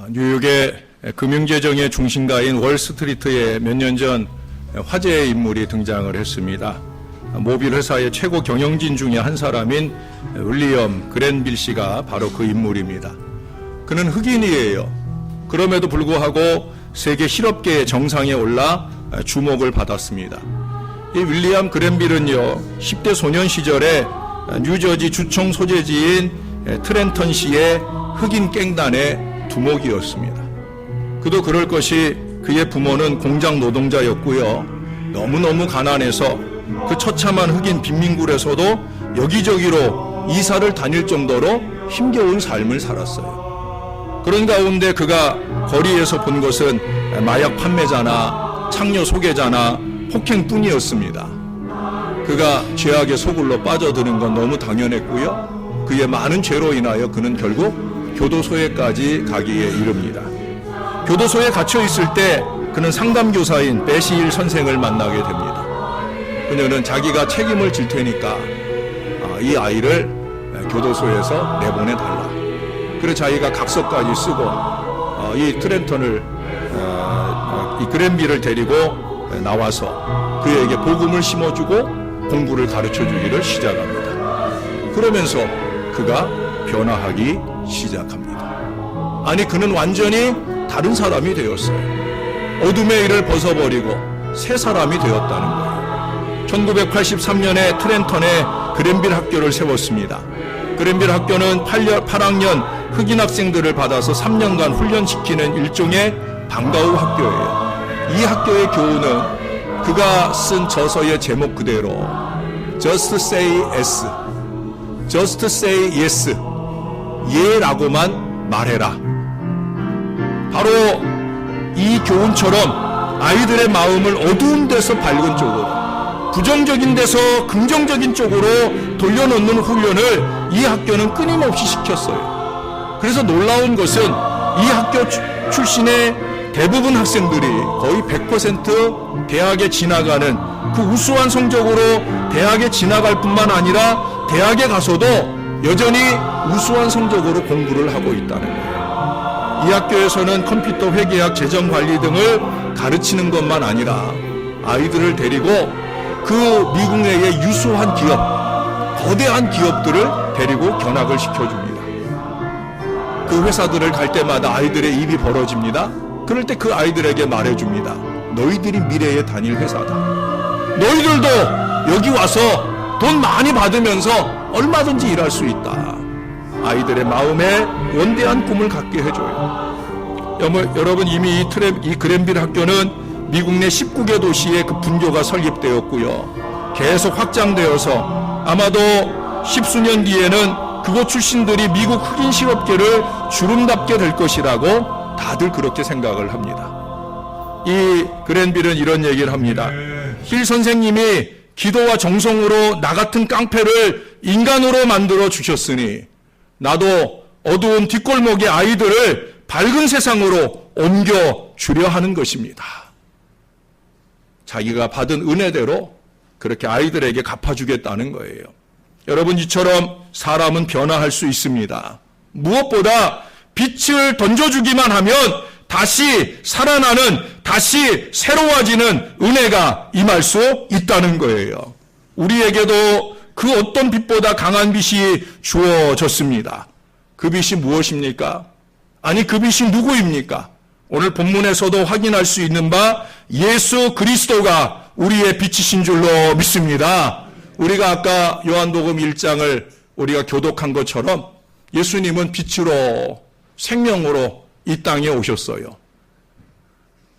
뉴욕의 금융재정의 중심가인 월스트리트에 몇 년 전 화제의 인물이 등장을 했습니다. 모빌 회사의 최고 경영진 중에 한 사람인 윌리엄 그랜빌 씨가 바로 그 인물입니다. 그는 흑인이에요. 그럼에도 불구하고 세계 실업계의 정상에 올라 주목을 받았습니다. 이 윌리엄 그랜빌은요, 10대 소년 시절에 뉴저지 주청 소재지인 트렌턴시의 흑인 갱단의 두목이었습니다. 그도 그럴 것이 그의 부모는 공장 노동자였고요. 너무너무 가난해서 그 처참한 흑인 빈민굴에서도 여기저기로 이사를 다닐 정도로 힘겨운 삶을 살았어요. 그런 가운데 그가 거리에서 본 것은 마약 판매자나 창녀 소개자나 폭행뿐이었습니다. 그가 죄악의 소굴로 빠져드는 건 너무 당연했고요. 그의 많은 죄로 인하여 그는 결국 교도소에까지 가기에 이릅니다. 교도소에 갇혀 있을 때 그는 상담교사인 베시일 선생을 만나게 됩니다. 그녀는 자기가 책임을 질 테니까 이 아이를 교도소에서 내보내달라. 그래서 자기가 각서까지 쓰고 이 트렌턴을 이 그랜빌을 데리고 나와서 그에게 복음을 심어주고 공부를 가르쳐주기를 시작합니다. 그러면서 그가 변화하기 시작합니다. 아니, 그는 완전히 다른 사람이 되었어요. 어둠의 일을 벗어버리고 새 사람이 되었다는 거예요. 1983년에 트렌턴에 그랜빌 학교를 세웠습니다. 그랜빌 학교는 8학년 흑인 학생들을 받아서 3년간 훈련시키는 일종의 방과후 학교예요. 이 학교의 교훈은 그가 쓴 저서의 제목 그대로 Just say yes, Just say yes, 예라고만 말해라. 바로 이 교훈처럼 아이들의 마음을 어두운 데서 밝은 쪽으로, 부정적인 데서 긍정적인 쪽으로 돌려놓는 훈련을 이 학교는 끊임없이 시켰어요. 그래서 놀라운 것은 이 학교 출신의 대부분 학생들이 거의 100% 대학에 진학하는 그 우수한 성적으로 대학에 진학할 뿐만 아니라 대학에 가서도 여전히 우수한 성적으로 공부를 하고 있다는 거예요. 이 학교에서는 컴퓨터 회계학, 재정관리 등을 가르치는 것만 아니라 아이들을 데리고 그 미국 내의 유수한 기업, 거대한 기업들을 데리고 견학을 시켜줍니다. 그 회사들을 갈 때마다 아이들의 입이 벌어집니다. 그럴 때 그 아이들에게 말해줍니다. 너희들이 미래에 다닐 회사다. 너희들도 여기 와서 돈 많이 받으면서 얼마든지 일할 수 있다. 아이들의 마음에 원대한 꿈을 갖게 해줘요. 여러분, 이미 이 그랜빌 학교는 미국 내 19개 도시에 그 분교가 설립되었고요. 계속 확장되어서 아마도 10수년 뒤에는 그곳 출신들이 미국 흑인 실업계를 주름잡게 될 것이라고 다들 그렇게 생각을 합니다. 이 그랜빌은 이런 얘기를 합니다. 힐 선생님이 기도와 정성으로 나 같은 깡패를 인간으로 만들어 주셨으니 나도 어두운 뒷골목의 아이들을 밝은 세상으로 옮겨 주려 하는 것입니다. 자기가 받은 은혜대로 그렇게 아이들에게 갚아주겠다는 거예요. 여러분, 이처럼 사람은 변화할 수 있습니다. 무엇보다 빛을 던져주기만 하면 다시 살아나는, 다시 새로워지는 은혜가 임할 수 있다는 거예요. 우리에게도 그 어떤 빛보다 강한 빛이 주어졌습니다. 그 빛이 무엇입니까? 아니, 그 빛이 누구입니까? 오늘 본문에서도 확인할 수 있는 바 예수 그리스도가 우리의 빛이신 줄로 믿습니다. 우리가 아까 요한복음 1장을 우리가 교독한 것처럼 예수님은 빛으로, 생명으로 이 땅에 오셨어요.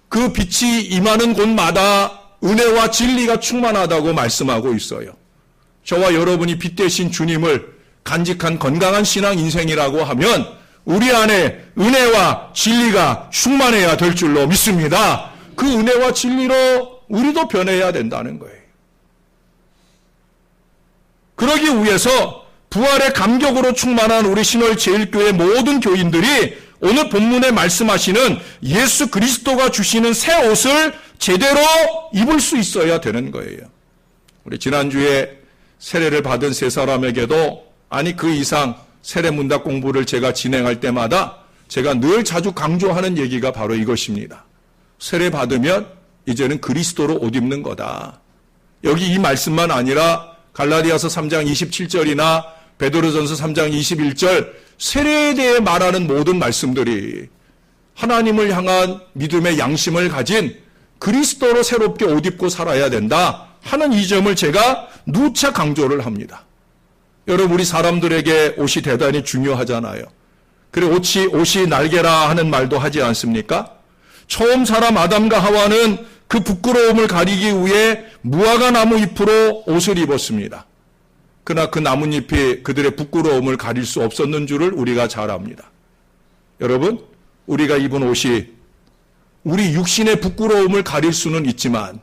그 빛이 임하는 곳마다 은혜와 진리가 충만하다고 말씀하고 있어요. 저와 여러분이 빛 대신 주님을 간직한 건강한 신앙 인생이라고 하면 우리 안에 은혜와 진리가 충만해야 될 줄로 믿습니다. 그 은혜와 진리로 우리도 변해야 된다는 거예요. 그러기 위해서 부활의 감격으로 충만한 우리 신월 제일교회 모든 교인들이 오늘 본문에 말씀하시는 예수 그리스도가 주시는 새 옷을 제대로 입을 수 있어야 되는 거예요. 우리 지난주에 세례를 받은 세 사람에게도 아니 그 이상 세례문답 공부를 제가 진행할 때마다 제가 늘 자주 강조하는 얘기가 바로 이것입니다. 세례 받으면 이제는 그리스도로 옷 입는 거다. 여기 이 말씀만 아니라 갈라디아서 3장 27절이나 베드로전서 3장 21절 세례에 대해 말하는 모든 말씀들이 하나님을 향한 믿음의 양심을 가진 그리스도로 새롭게 옷 입고 살아야 된다 하는 이 점을 제가 누차 강조를 합니다. 여러분, 우리 사람들에게 옷이 대단히 중요하잖아요. 그리고 옷이 날개라 하는 말도 하지 않습니까? 처음 사람 아담과 하와는 그 부끄러움을 가리기 위해 무화과 나무 잎으로 옷을 입었습니다. 그러나 그 나뭇잎이 그들의 부끄러움을 가릴 수 없었는 줄을 우리가 잘 압니다. 여러분, 우리가 입은 옷이 우리 육신의 부끄러움을 가릴 수는 있지만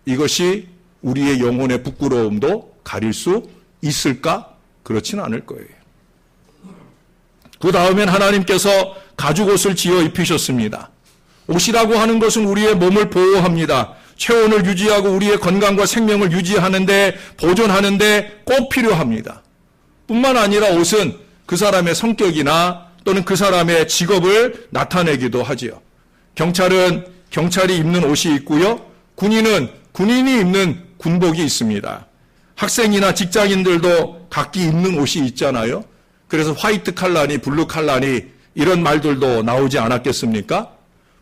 이것이 우리의 영혼의 부끄러움도 가릴 수 있을까? 그렇진 않을 거예요. 그 다음엔 하나님께서 가죽옷을 지어 입히셨습니다. 옷이라고 하는 것은 우리의 몸을 보호합니다. 체온을 유지하고 우리의 건강과 생명을 유지하는데, 보존하는데 꼭 필요합니다. 뿐만 아니라 옷은 그 사람의 성격이나 또는 그 사람의 직업을 나타내기도 하지요. 경찰은 경찰이 입는 옷이 있고요. 군인은 군인이 입는 군복이 있습니다. 학생이나 직장인들도 각기 입는 옷이 있잖아요. 그래서 화이트 칼라니 블루 칼라니 이런 말들도 나오지 않았겠습니까?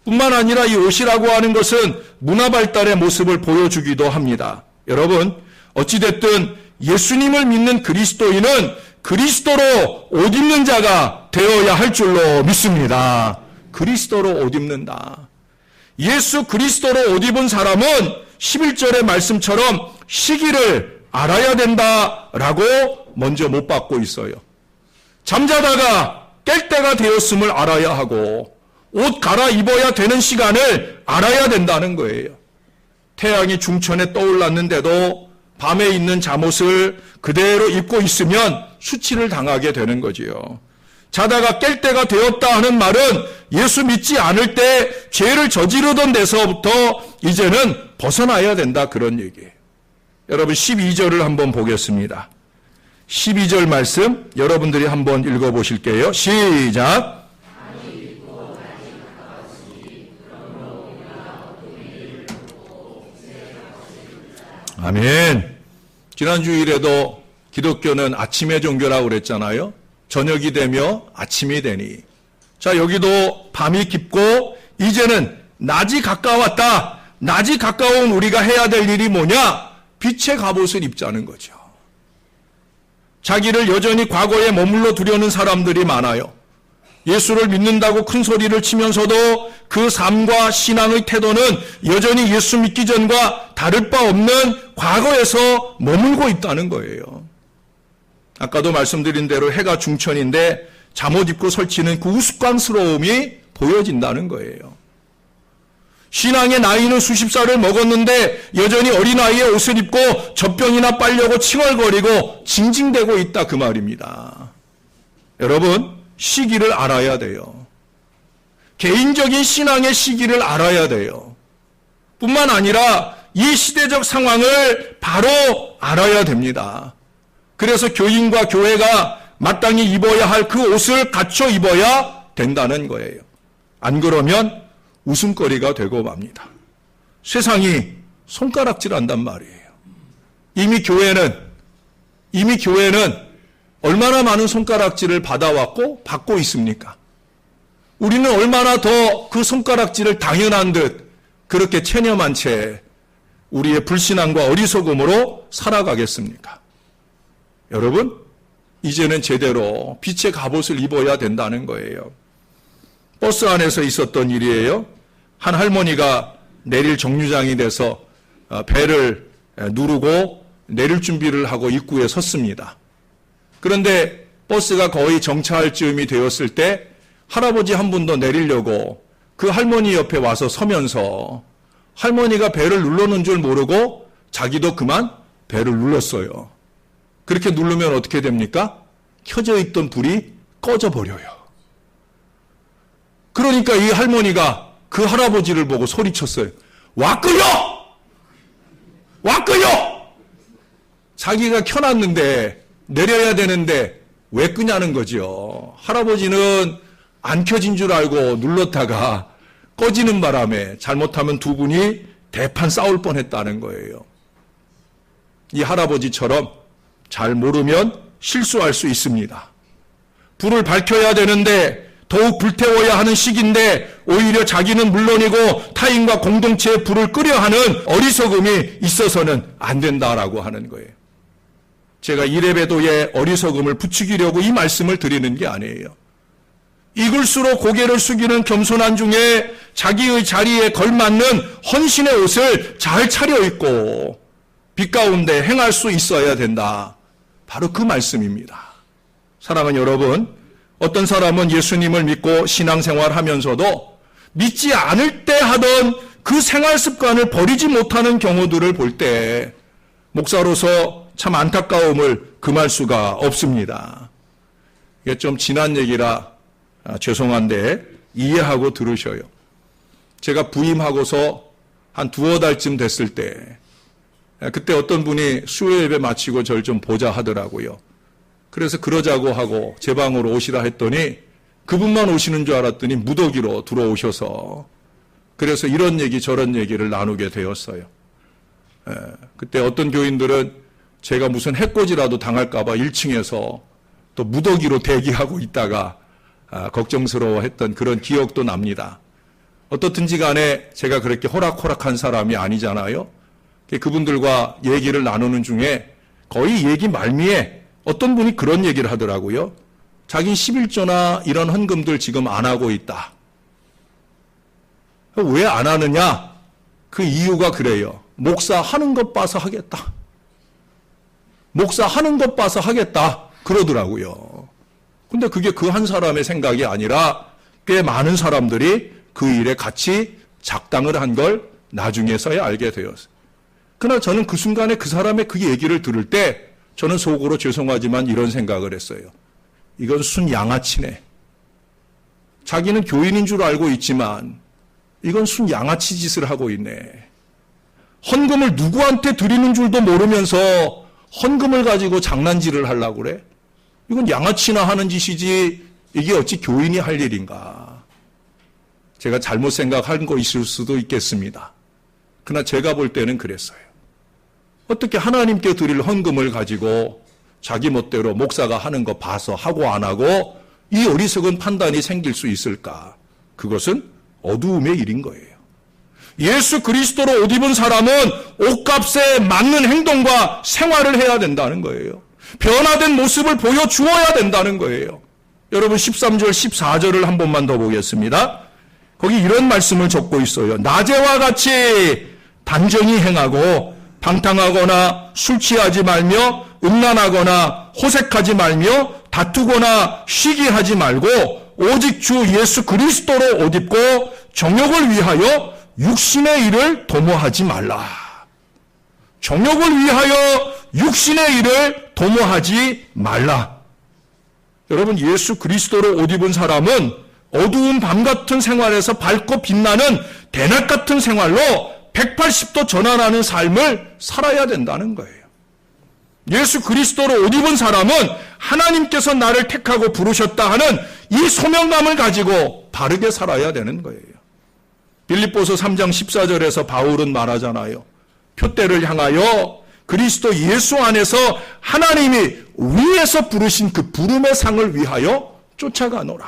뿐만 아니라 이 옷이라고 하는 것은 문화 발달의 모습을 보여주기도 합니다. 여러분, 어찌됐든 예수님을 믿는 그리스도인은 그리스도로 옷 입는 자가 되어야 할 줄로 믿습니다. 그리스도로 옷 입는다. 예수 그리스도로 옷 입은 사람은 11절의 말씀처럼 시기를 알아야 된다라고 먼저 못 받고 있어요. 잠자다가 깰 때가 되었음을 알아야 하고 옷 갈아입어야 되는 시간을 알아야 된다는 거예요. 태양이 중천에 떠올랐는데도 밤에 있는 잠옷을 그대로 입고 있으면 수치를 당하게 되는 거지요. 자다가 깰 때가 되었다 하는 말은 예수 믿지 않을 때 죄를 저지르던 데서부터 이제는 벗어나야 된다, 그런 얘기예요. 여러분, 12절을 한번 보겠습니다. 12절 말씀 여러분들이 한번 읽어보실게요. 시작. 아멘. 지난 주일에도 기독교는 아침의 종교라고 그랬잖아요. 저녁이 되며 아침이 되니. 자, 여기도 밤이 깊고 이제는 낮이 가까웠다. 낮이 가까운 우리가 해야 될 일이 뭐냐? 빛의 갑옷을 입자는 거죠. 자기를 여전히 과거에 머물러 두려는 사람들이 많아요. 예수를 믿는다고 큰 소리를 치면서도 그 삶과 신앙의 태도는 여전히 예수 믿기 전과 다를 바 없는 과거에서 머물고 있다는 거예요. 아까도 말씀드린 대로 해가 중천인데 잠옷 입고 설치는 그 우스꽝스러움이 보여진다는 거예요. 신앙의 나이는 수십 살을 먹었는데 여전히 어린아이의 옷을 입고 젖병이나 빨려고 칭얼거리고 징징대고 있다, 그 말입니다. 여러분, 시기를 알아야 돼요. 개인적인 신앙의 시기를 알아야 돼요. 뿐만 아니라 이 시대적 상황을 바로 알아야 됩니다. 그래서 교인과 교회가 마땅히 입어야 할 그 옷을 갖춰 입어야 된다는 거예요. 안 그러면 웃음거리가 되고 맙니다. 세상이 손가락질한단 말이에요. 이미 교회는 얼마나 많은 손가락질을 받아왔고 받고 있습니까? 우리는 얼마나 더 그 손가락질을 당연한 듯 그렇게 체념한 채 우리의 불신앙과 어리석음으로 살아가겠습니까? 여러분, 이제는 제대로 빛의 갑옷을 입어야 된다는 거예요. 버스 안에서 있었던 일이에요. 한 할머니가 내릴 정류장이 돼서 배를 누르고 내릴 준비를 하고 입구에 섰습니다. 그런데 버스가 거의 정차할 즈음이 되었을 때 할아버지 한 분 더 내리려고 그 할머니 옆에 와서 서면서 할머니가 배를 누르는 줄 모르고 자기도 그만 배를 눌렀어요. 그렇게 누르면 어떻게 됩니까? 켜져 있던 불이 꺼져 버려요. 그러니까 이 할머니가 그 할아버지를 보고 소리쳤어요. 와 끄요! 와 끄요! 자기가 켜놨는데 내려야 되는데 왜 끄냐는 거죠. 할아버지는 안 켜진 줄 알고 눌렀다가 꺼지는 바람에 잘못하면 두 분이 대판 싸울 뻔했다는 거예요. 이 할아버지처럼 잘 모르면 실수할 수 있습니다. 불을 밝혀야 되는데 더욱 불태워야 하는 시기인데 오히려 자기는 물론이고 타인과 공동체의 불을 끄려 하는 어리석음이 있어서는 안 된다라고 하는 거예요. 제가 이레베도에 어리석음을 부추기려고 이 말씀을 드리는 게 아니에요. 익을수록 고개를 숙이는 겸손한 중에 자기의 자리에 걸맞는 헌신의 옷을 잘 차려입고 빛 가운데 행할 수 있어야 된다. 바로 그 말씀입니다. 사랑하는 여러분, 어떤 사람은 예수님을 믿고 신앙생활하면서도 믿지 않을 때 하던 그 생활 습관을 버리지 못하는 경우들을 볼 때 목사로서 참 안타까움을 금할 수가 없습니다. 이게 좀 지난 얘기라 죄송한데 이해하고 들으셔요. 제가 부임하고서 한 두어 달쯤 됐을 때 그때 어떤 분이 수요 예배 마치고 저를 좀 보자 하더라고요. 그래서 그러자고 하고 제 방으로 오시라 했더니 그분만 오시는 줄 알았더니 무더기로 들어오셔서 그래서 이런 얘기 저런 얘기를 나누게 되었어요. 그때 어떤 교인들은 제가 무슨 해코지라도 당할까 봐 1층에서 또 무더기로 대기하고 있다가 걱정스러워했던 그런 기억도 납니다. 어떻든지 간에 제가 그렇게 호락호락한 사람이 아니잖아요. 그분들과 얘기를 나누는 중에 거의 얘기 말미에 어떤 분이 그런 얘기를 하더라고요. 자긴 11조나 이런 헌금들 지금 안 하고 있다. 왜 안 하느냐? 그 이유가 그래요. 목사 하는 것 봐서 하겠다. 목사 하는 것 봐서 하겠다. 그러더라고요. 근데 그게 그 한 사람의 생각이 아니라 꽤 많은 사람들이 그 일에 같이 작당을 한 걸 나중에서야 알게 되었어요. 그러나 저는 그 순간에 그 사람의 그 얘기를 들을 때 저는 속으로 죄송하지만 이런 생각을 했어요. 이건 순 양아치네. 자기는 교인인 줄 알고 있지만 이건 순 양아치 짓을 하고 있네. 헌금을 누구한테 드리는 줄도 모르면서 헌금을 가지고 장난질을 하려고 그래? 이건 양아치나 하는 짓이지 이게 어찌 교인이 할 일인가. 제가 잘못 생각한 거 있을 수도 있겠습니다. 그러나 제가 볼 때는 그랬어요. 어떻게 하나님께 드릴 헌금을 가지고 자기 멋대로 목사가 하는 거 봐서 하고 안 하고 이 어리석은 판단이 생길 수 있을까? 그것은 어두움의 일인 거예요. 예수 그리스도로 옷 입은 사람은 옷값에 맞는 행동과 생활을 해야 된다는 거예요. 변화된 모습을 보여주어야 된다는 거예요. 여러분 13절 14절을 한 번만 더 보겠습니다. 거기 이런 말씀을 적고 있어요. 낮에와 같이 단정히 행하고 방탕하거나 술 취하지 말며 음란하거나 호색하지 말며 다투거나 시기하지 말고 오직 주 예수 그리스도로 옷 입고 정욕을 위하여 육신의 일을 도모하지 말라. 정욕을 위하여 육신의 일을 도모하지 말라. 여러분 예수 그리스도로 옷 입은 사람은 어두운 밤 같은 생활에서 밝고 빛나는 대낮 같은 생활로 180도 전환하는 삶을 살아야 된다는 거예요. 예수 그리스도로 옷 입은 사람은 하나님께서 나를 택하고 부르셨다 하는 이 소명감을 가지고 바르게 살아야 되는 거예요. 빌립보서 3장 14절에서 바울은 말하잖아요. 표대를 향하여 그리스도 예수 안에서 하나님이 위에서 부르신 그 부름의 상을 위하여 쫓아가노라.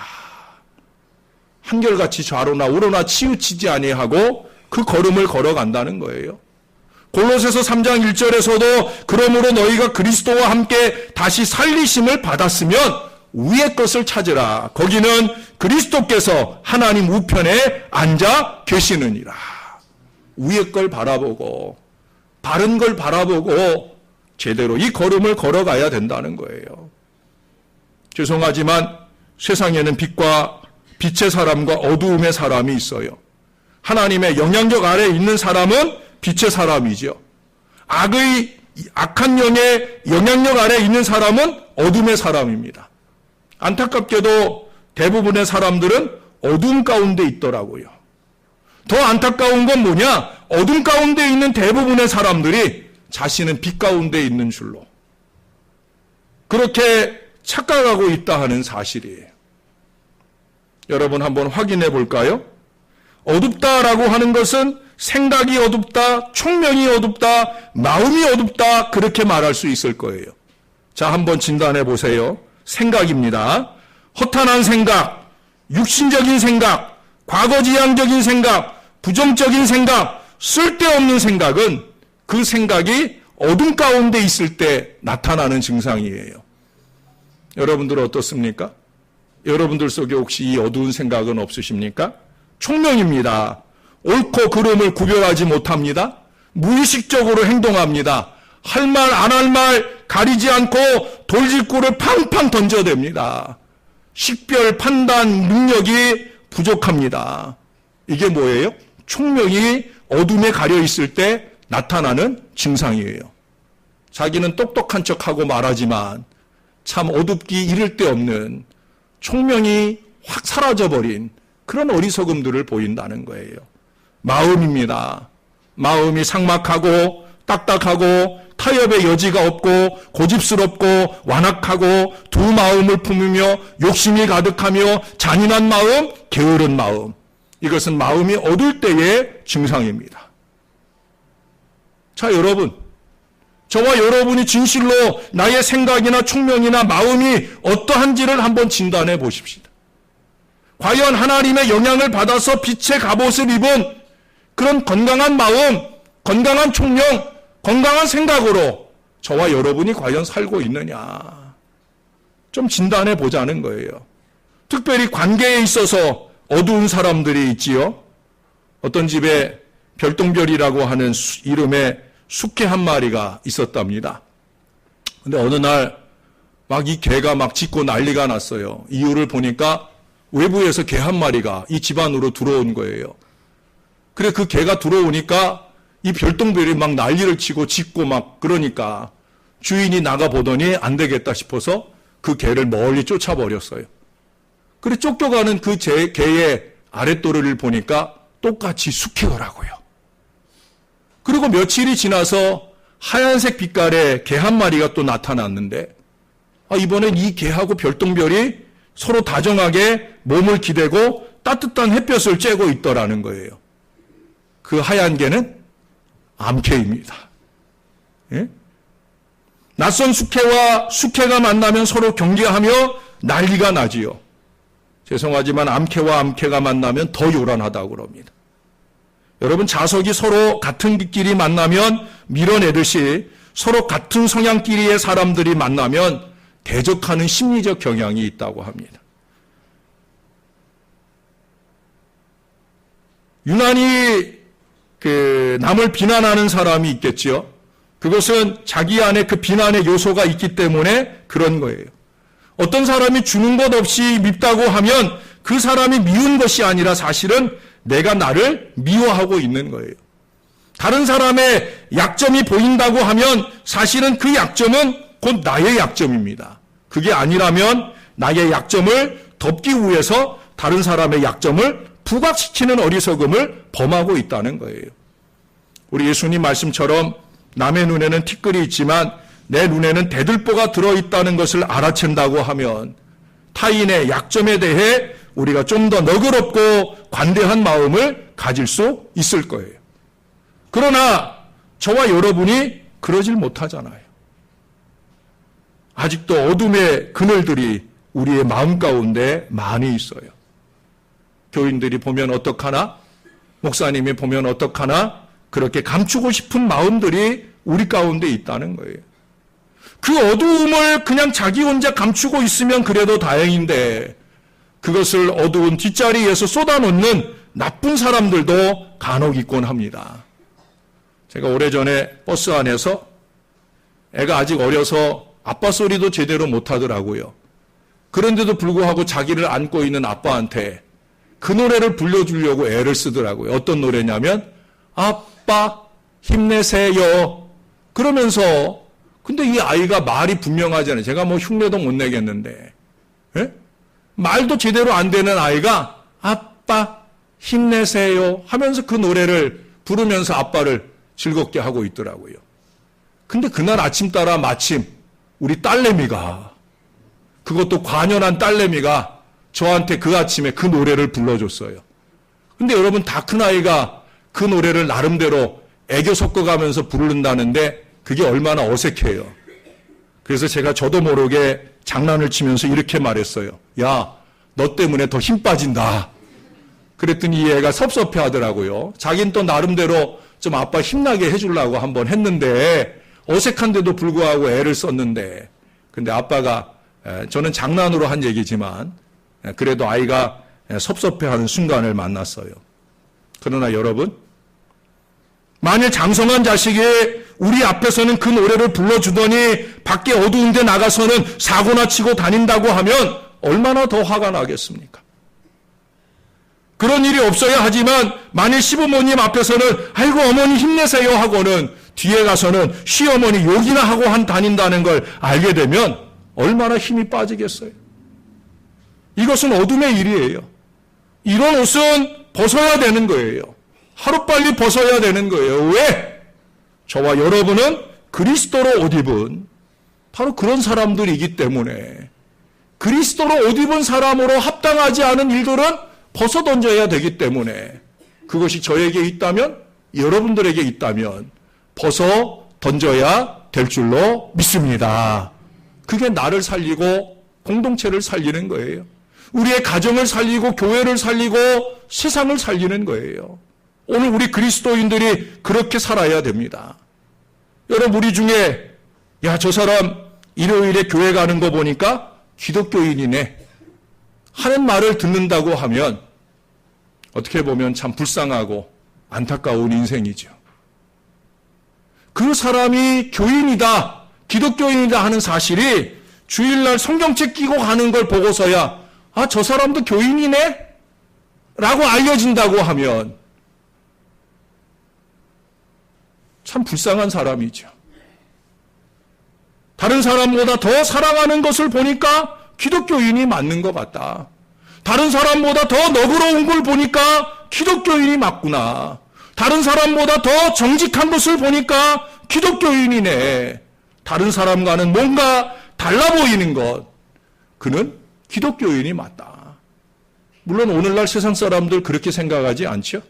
한결같이 좌로나 우로나 치우치지 아니하고 그 걸음을 걸어간다는 거예요. 골로새서 3장 1절에서도 그러므로 너희가 그리스도와 함께 다시 살리심을 받았으면 위의 것을 찾으라. 거기는 그리스도께서 하나님 우편에 앉아 계시느니라. 위의 걸 바라보고 바른 걸 바라보고 제대로 이 걸음을 걸어가야 된다는 거예요. 죄송하지만 세상에는 빛과 빛의 사람과 어두움의 사람이 있어요. 하나님의 영향력 아래에 있는 사람은 빛의 사람이죠. 악한 영의 영향력 아래에 있는 사람은 어둠의 사람입니다. 안타깝게도 대부분의 사람들은 어둠 가운데 있더라고요. 더 안타까운 건 뭐냐? 어둠 가운데 있는 대부분의 사람들이 자신은 빛 가운데 있는 줄로 그렇게 착각하고 있다 하는 사실이에요. 여러분 한번 확인해 볼까요? 어둡다라고 하는 것은 생각이 어둡다, 총명이 어둡다, 마음이 어둡다 그렇게 말할 수 있을 거예요. 자, 한번 진단해 보세요. 생각입니다. 허탄한 생각, 육신적인 생각, 과거지향적인 생각, 부정적인 생각, 쓸데없는 생각은 그 생각이 어둠 가운데 있을 때 나타나는 증상이에요. 여러분들 어떻습니까? 여러분들 속에 혹시 이 어두운 생각은 없으십니까? 총명입니다. 옳고 그름을 구별하지 못합니다. 무의식적으로 행동합니다. 할 말 안 할 말 가리지 않고 돌직구를 팡팡 던져댑니다. 식별 판단 능력이 부족합니다. 이게 뭐예요? 총명이 어둠에 가려 있을 때 나타나는 증상이에요. 자기는 똑똑한 척하고 말하지만 참 어둡기 이를 데 없는 총명이 확 사라져버린 그런 어리석음들을 보인다는 거예요. 마음입니다. 마음이 삭막하고 딱딱하고 타협의 여지가 없고 고집스럽고 완악하고 두 마음을 품으며 욕심이 가득하며 잔인한 마음, 게으른 마음. 이것은 마음이 어두울 때의 증상입니다. 자, 여러분. 저와 여러분이 진실로 나의 생각이나 총명이나 마음이 어떠한지를 한번 진단해 보십시다. 과연 하나님의 영향을 받아서 빛의 갑옷을 입은 그런 건강한 마음, 건강한 총명, 건강한 생각으로 저와 여러분이 과연 살고 있느냐. 좀 진단해 보자는 거예요. 특별히 관계에 있어서 어두운 사람들이 있지요. 어떤 집에 별똥별이라고 하는 이름의 숙개 한 마리가 있었답니다. 근데 어느 날 막 이 개가 막 짖고 난리가 났어요. 이유를 보니까 외부에서 개 한 마리가 이 집 안으로 들어온 거예요. 그래 그 개가 들어오니까 이 별똥별이 막 난리를 치고 짖고 막 그러니까 주인이 나가 보더니 안 되겠다 싶어서 그 개를 멀리 쫓아버렸어요. 그래 쫓겨가는 그 개의 아랫도리를 보니까 똑같이 숙회더라고요. 그리고 며칠이 지나서 하얀색 빛깔의 개 한 마리가 또 나타났는데 이번엔 이 개하고 별똥별이 서로 다정하게 몸을 기대고 따뜻한 햇볕을 쬐고 있더라는 거예요. 그 하얀 개는 암개입니다. 예? 낯선 숙회와 숙회가 만나면 서로 경계하며 난리가 나지요. 죄송하지만 암개와 암개가 만나면 더 요란하다고 그럽니다. 여러분 자석이 서로 같은 길이 만나면 밀어내듯이 서로 같은 성향끼리의 사람들이 만나면 대적하는 심리적 경향이 있다고 합니다. 유난히 남을 비난하는 사람이 있겠지요. 그것은 자기 안에 그 비난의 요소가 있기 때문에 그런 거예요. 어떤 사람이 주는 것 없이 밉다고 하면 그 사람이 미운 것이 아니라 사실은 내가 나를 미워하고 있는 거예요. 다른 사람의 약점이 보인다고 하면 사실은 그 약점은 곧 나의 약점입니다. 그게 아니라면 나의 약점을 덮기 위해서 다른 사람의 약점을 부각시키는 어리석음을 범하고 있다는 거예요. 우리 예수님 말씀처럼 남의 눈에는 티끌이 있지만 내 눈에는 대들보가 들어있다는 것을 알아챈다고 하면 타인의 약점에 대해 우리가 좀 더 너그럽고 관대한 마음을 가질 수 있을 거예요. 그러나 저와 여러분이 그러질 못하잖아요. 아직도 어둠의 그늘들이 우리의 마음 가운데 많이 있어요. 교인들이 보면 어떡하나? 목사님이 보면 어떡하나? 그렇게 감추고 싶은 마음들이 우리 가운데 있다는 거예요. 그 어두움을 그냥 자기 혼자 감추고 있으면 그래도 다행인데 그것을 어두운 뒷자리에서 쏟아놓는 나쁜 사람들도 간혹 있곤 합니다. 제가 오래전에 버스 안에서 애가 아직 어려서 아빠 소리도 제대로 못하더라고요. 그런데도 불구하고 자기를 안고 있는 아빠한테 그 노래를 불러주려고 애를 쓰더라고요. 어떤 노래냐면 아빠 힘내세요. 그러면서 근데 이 아이가 말이 분명하잖아요. 제가 뭐 흉내도 못 내겠는데 예? 말도 제대로 안 되는 아이가 아빠 힘내세요 하면서 그 노래를 부르면서 아빠를 즐겁게 하고 있더라고요. 근데 그날 아침 따라 마침 우리 딸내미가 그것도 관연한 딸내미가 저한테 그 아침에 그 노래를 불러줬어요. 근데 여러분 다 큰 아이가 그 노래를 나름대로 애교 섞어가면서 부른다는데 그게 얼마나 어색해요. 그래서 제가 저도 모르게 장난을 치면서 이렇게 말했어요. 야, 너 때문에 더 힘 빠진다. 그랬더니 이 애가 섭섭해 하더라고요. 자기는 또 나름대로 좀 아빠 힘나게 해주려고 한번 했는데 어색한데도 불구하고 애를 썼는데 근데 아빠가 저는 장난으로 한 얘기지만 그래도 아이가 섭섭해하는 순간을 만났어요. 그러나 여러분, 만일 장성한 자식이 우리 앞에서는 그 노래를 불러주더니 밖에 어두운 데 나가서는 사고나 치고 다닌다고 하면 얼마나 더 화가 나겠습니까? 그런 일이 없어야 하지만 만일 시부모님 앞에서는 아이고 어머니 힘내세요 하고는 뒤에 가서는 시어머니 욕이나 하고 다닌다는 걸 알게 되면 얼마나 힘이 빠지겠어요. 이것은 어둠의 일이에요. 이런 옷은 벗어야 되는 거예요. 하루빨리 벗어야 되는 거예요. 왜? 저와 여러분은 그리스도로 옷 입은 바로 그런 사람들이기 때문에 그리스도로 옷 입은 사람으로 합당하지 않은 일들은 벗어 던져야 되기 때문에 그것이 저에게 있다면 여러분들에게 있다면 벗어 던져야 될 줄로 믿습니다. 그게 나를 살리고 공동체를 살리는 거예요. 우리의 가정을 살리고 교회를 살리고 세상을 살리는 거예요. 오늘 우리 그리스도인들이 그렇게 살아야 됩니다. 여러분 우리 중에 야, 저 사람 일요일에 교회 가는 거 보니까 기독교인이네 하는 말을 듣는다고 하면 어떻게 보면 참 불쌍하고 안타까운 인생이죠. 그 사람이 교인이다, 기독교인이다 하는 사실이 주일날 성경책 끼고 가는 걸 보고서야 아, 저 사람도 교인이네? 라고 알려진다고 하면 참 불쌍한 사람이죠. 다른 사람보다 더 사랑하는 것을 보니까 기독교인이 맞는 것 같다. 다른 사람보다 더 너그러운 걸 보니까 기독교인이 맞구나. 다른 사람보다 더 정직한 것을 보니까 기독교인이네. 다른 사람과는 뭔가 달라 보이는 것. 그는 기독교인이 맞다. 물론 오늘날 세상 사람들 그렇게 생각하지 않죠?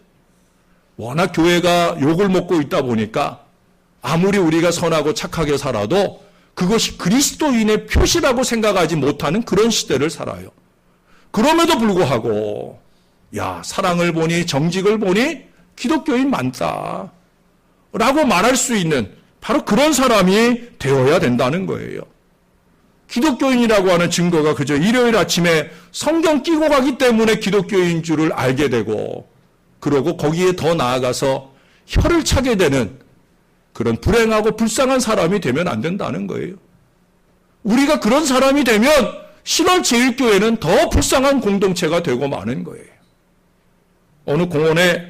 워낙 교회가 욕을 먹고 있다 보니까 아무리 우리가 선하고 착하게 살아도 그것이 그리스도인의 표시라고 생각하지 못하는 그런 시대를 살아요. 그럼에도 불구하고 야, 사랑을 보니 정직을 보니 기독교인 많다 라고 말할 수 있는 바로 그런 사람이 되어야 된다는 거예요. 기독교인이라고 하는 증거가 그저 일요일 아침에 성경 끼고 가기 때문에 기독교인 줄을 알게 되고 그러고 거기에 더 나아가서 혀를 차게 되는 그런 불행하고 불쌍한 사람이 되면 안 된다는 거예요. 우리가 그런 사람이 되면 신월제일교회는 더 불쌍한 공동체가 되고 마는 거예요. 어느 공원에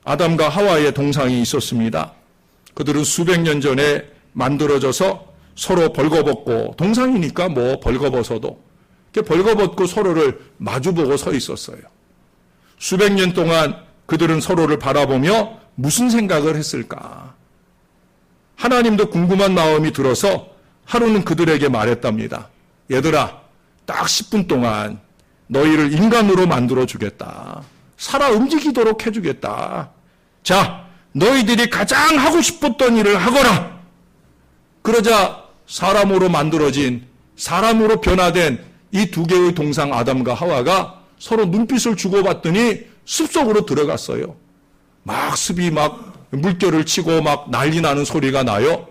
아담과 하와의 동상이 있었습니다. 그들은 수백 년 전에 만들어져서 서로 벌거벗고 동상이니까 뭐 벌거벗어도 이렇게 벌거벗고 서로를 마주보고 서 있었어요. 수백 년 동안 그들은 서로를 바라보며 무슨 생각을 했을까? 하나님도 궁금한 마음이 들어서 하루는 그들에게 말했답니다. 얘들아, 딱 10분 동안 너희를 인간으로 만들어 주겠다. 살아 움직이도록 해주겠다. 자, 너희들이 가장 하고 싶었던 일을 하거라. 그러자 사람으로 만들어진, 사람으로 변화된 이 두 개의 동상 아담과 하와가 서로 눈빛을 주고받더니 숲속으로 들어갔어요. 막 습이 막 물결을 치고 막 난리 나는 소리가 나요.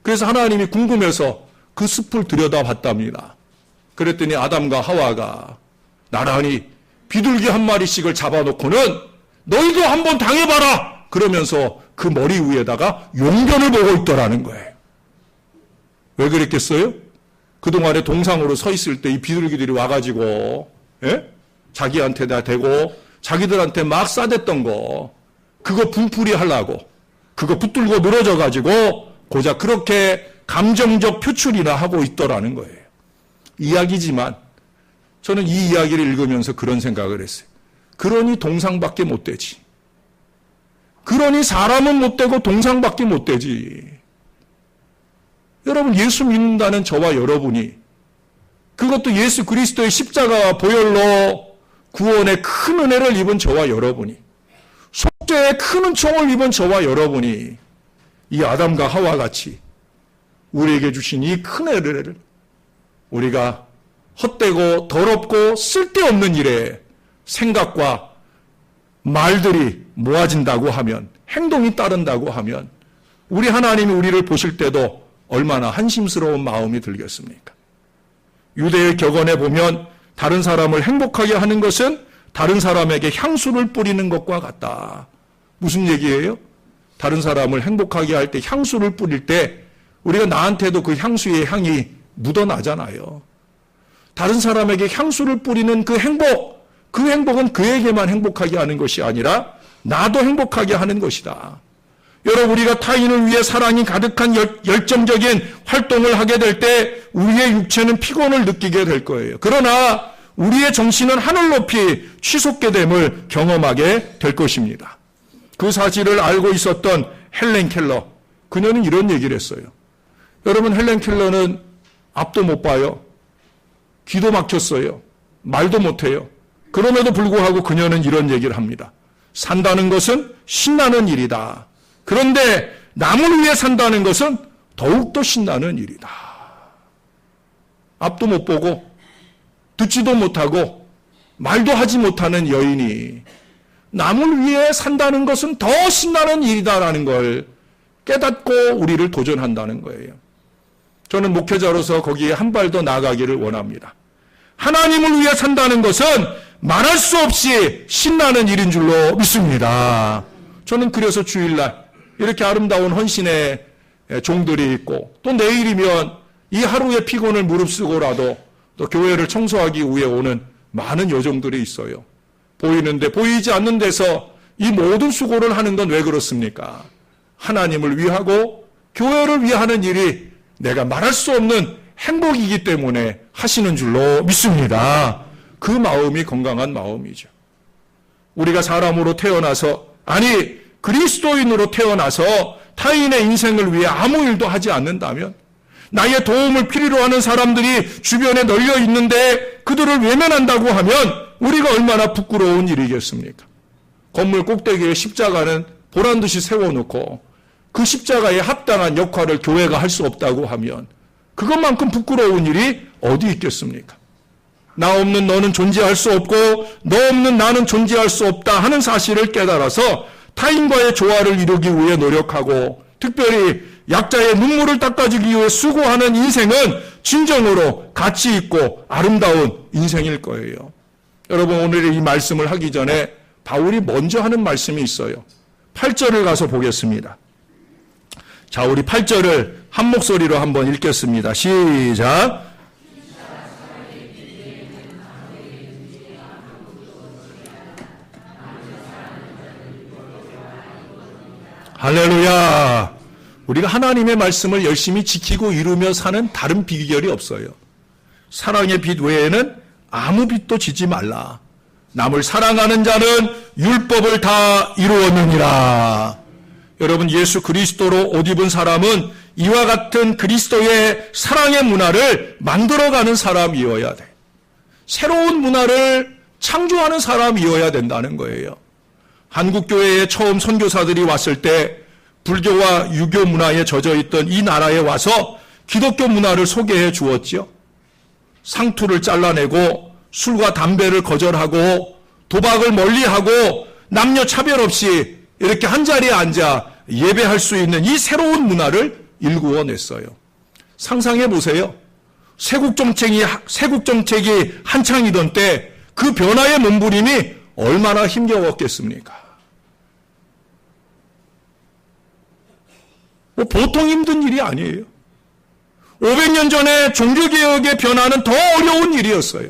그래서 하나님이 궁금해서 그 숲을 들여다봤답니다. 그랬더니 아담과 하와가 나란히 비둘기 한 마리씩을 잡아놓고는 너희도 한번 당해봐라! 그러면서 그 머리 위에다가 용변을 보고 있더라는 거예요. 왜 그랬겠어요? 그동안에 동상으로 서 있을 때 이 비둘기들이 와가지고 자기한테다 대고 자기들한테 막 싸댔던 거 그거 분풀이 하려고 그거 붙들고 늘어져가지고 고작 그렇게 감정적 표출이나 하고 있더라는 거예요. 이야기지만 저는 이 이야기를 읽으면서 그런 생각을 했어요. 그러니 동상밖에 못 되지. 그러니 사람은 못 되고 동상밖에 못 되지. 여러분, 예수 믿는다는 저와 여러분이 그것도 예수 그리스도의 십자가와 보혈로 구원의 큰 은혜를 입은 저와 여러분이, 속죄의 큰 은총을 입은 저와 여러분이 이 아담과 하와 같이 우리에게 주신 이 큰 은혜를 우리가 헛되고 더럽고 쓸데없는 일에 생각과 말들이 모아진다고 하면, 행동이 따른다고 하면 우리 하나님이 우리를 보실 때도 얼마나 한심스러운 마음이 들겠습니까? 유대의 격언에 보면 다른 사람을 행복하게 하는 것은 다른 사람에게 향수를 뿌리는 것과 같다. 무슨 얘기예요? 다른 사람을 행복하게 할 때 향수를 뿌릴 때 우리가 나한테도 그 향수의 향이 묻어나잖아요. 다른 사람에게 향수를 뿌리는 그 행복은 그에게만 행복하게 하는 것이 아니라 나도 행복하게 하는 것이다. 여러분, 우리가 타인을 위해 사랑이 가득한 열정적인 활동을 하게 될 때 우리의 육체는 피곤을 느끼게 될 거예요. 그러나 우리의 정신은 하늘 높이 치솟게 됨을 경험하게 될 것입니다. 그 사실을 알고 있었던 헬렌 켈러, 그녀는 이런 얘기를 했어요. 여러분, 헬렌 켈러는 앞도 못 봐요. 귀도 막혔어요. 말도 못해요. 그럼에도 불구하고 그녀는 이런 얘기를 합니다. 산다는 것은 신나는 일이다. 그런데 남을 위해 산다는 것은 더욱더 신나는 일이다. 앞도 못 보고 듣지도 못하고 말도 하지 못하는 여인이 남을 위해 산다는 것은 더 신나는 일이다라는 걸 깨닫고 우리를 도전한다는 거예요. 저는 목회자로서 거기에 한 발 더 나아가기를 원합니다. 하나님을 위해 산다는 것은 말할 수 없이 신나는 일인 줄로 믿습니다. 저는 그래서 주일날 이렇게 아름다운 헌신의 종들이 있고, 또 내일이면 이 하루의 피곤을 무릅쓰고라도 또 교회를 청소하기 위해 오는 많은 여종들이 있어요. 보이는데 보이지 않는 데서 이 모든 수고를 하는 건 왜 그렇습니까? 하나님을 위하고 교회를 위하는 일이 내가 말할 수 없는 행복이기 때문에 하시는 줄로 믿습니다. 그 마음이 건강한 마음이죠. 우리가 사람으로 태어나서, 아니 그리스도인으로 태어나서 타인의 인생을 위해 아무 일도 하지 않는다면, 나의 도움을 필요로 하는 사람들이 주변에 널려 있는데 그들을 외면한다고 하면 우리가 얼마나 부끄러운 일이겠습니까? 건물 꼭대기에 십자가는 보란듯이 세워놓고 그 십자가에 합당한 역할을 교회가 할 수 없다고 하면 그것만큼 부끄러운 일이 어디 있겠습니까? 나 없는 너는 존재할 수 없고 너 없는 나는 존재할 수 없다 하는 사실을 깨달아서 타인과의 조화를 이루기 위해 노력하고, 특별히 약자의 눈물을 닦아주기 위해 수고하는 인생은 진정으로 가치 있고 아름다운 인생일 거예요. 여러분, 오늘의 이 말씀을 하기 전에 바울이 먼저 하는 말씀이 있어요. 8절을 가서 보겠습니다. 자, 우리 8절을 한 목소리로 한번 읽겠습니다. 시작. 할렐루야. 우리가 하나님의 말씀을 열심히 지키고 이루며 사는 다른 비결이 없어요. 사랑의 빛 외에는 아무 빛도 지지 말라. 남을 사랑하는 자는 율법을 다 이루었느니라. 여러분, 예수 그리스도로 옷 입은 사람은 이와 같은 그리스도의 사랑의 문화를 만들어가는 사람이어야 돼. 새로운 문화를 창조하는 사람이어야 된다는 거예요. 한국교회에 처음 선교사들이 왔을 때 불교와 유교 문화에 젖어있던 이 나라에 와서 기독교 문화를 소개해 주었지요. 상투를 잘라내고 술과 담배를 거절하고 도박을 멀리하고 남녀 차별 없이 이렇게 한자리에 앉아 예배할 수 있는 이 새로운 문화를 일구어냈어요. 상상해 보세요. 세국 정책이 한창이던 때 그 변화의 몸부림이 얼마나 힘겨웠겠습니까? 보통 힘든 일이 아니에요. 500년 전에 종교개혁의 변화는 더 어려운 일이었어요.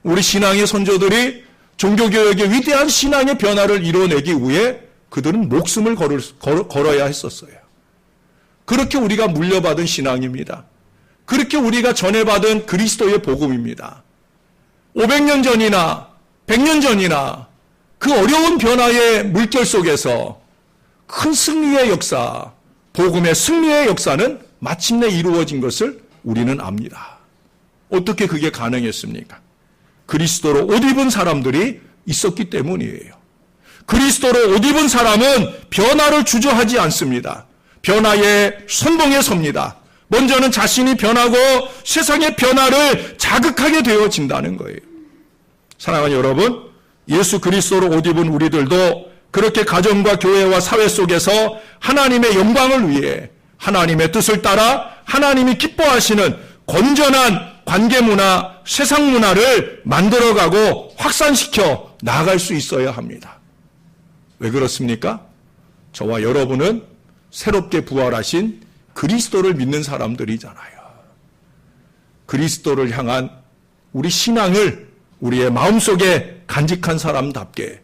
우리 신앙의 선조들이 종교개혁의 위대한 신앙의 변화를 이뤄내기 위해 그들은 목숨을 걸어야 했었어요. 그렇게 우리가 물려받은 신앙입니다. 그렇게 우리가 전해받은 그리스도의 복음입니다. 500년 전이나 100년 전이나 그 어려운 변화의 물결 속에서 큰 승리의 역사, 복음의 승리의 역사는 마침내 이루어진 것을 우리는 압니다. 어떻게 그게 가능했습니까? 그리스도로 옷 입은 사람들이 있었기 때문이에요. 그리스도로 옷 입은 사람은 변화를 주저하지 않습니다. 변화의 선봉에 섭니다. 먼저는 자신이 변하고 세상의 변화를 자극하게 되어진다는 거예요. 사랑하는 여러분, 예수 그리스도로 옷 입은 우리들도 그렇게 가정과 교회와 사회 속에서 하나님의 영광을 위해 하나님의 뜻을 따라 하나님이 기뻐하시는 건전한 관계 문화, 세상 문화를 만들어가고 확산시켜 나아갈 수 있어야 합니다. 왜 그렇습니까? 저와 여러분은 새롭게 부활하신 그리스도를 믿는 사람들이잖아요. 그리스도를 향한 우리 신앙을 우리의 마음속에 간직한 사람답게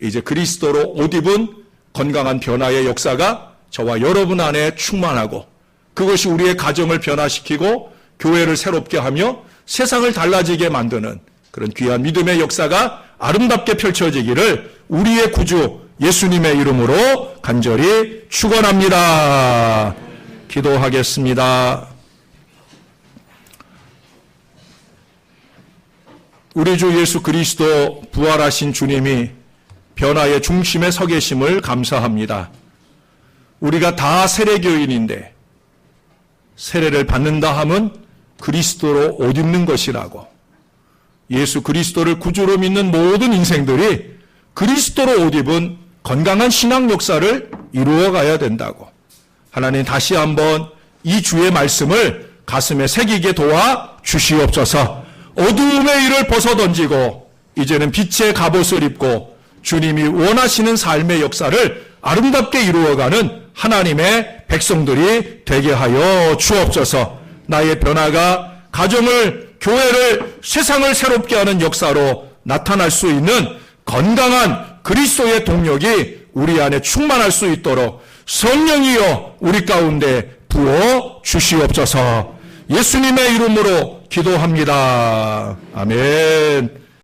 이제 그리스도로 옷 입은 건강한 변화의 역사가 저와 여러분 안에 충만하고 그것이 우리의 가정을 변화시키고 교회를 새롭게 하며 세상을 달라지게 만드는 그런 귀한 믿음의 역사가 아름답게 펼쳐지기를 우리의 구주 예수님의 이름으로 간절히 축원합니다. 기도하겠습니다. 우리 주 예수 그리스도 부활하신 주님이 변화의 중심에 서 계심을 감사합니다. 우리가 다 세례교인인데 세례를 받는다 함은 그리스도로 옷 입는 것이라고, 예수 그리스도를 구주로 믿는 모든 인생들이 그리스도로 옷 입은 건강한 신앙 역사를 이루어 가야 된다고, 하나님 다시 한번 이 주의 말씀을 가슴에 새기게 도와 주시옵소서. 어두움의 일을 벗어던지고 이제는 빛의 갑옷을 입고 주님이 원하시는 삶의 역사를 아름답게 이루어가는 하나님의 백성들이 되게 하여 주옵소서. 나의 변화가 가정을, 교회를, 세상을 새롭게 하는 역사로 나타날 수 있는 건강한 그리스도의 동력이 우리 안에 충만할 수 있도록 성령이여 우리 가운데 부어 주시옵소서. 예수님의 이름으로 기도합니다. 아멘.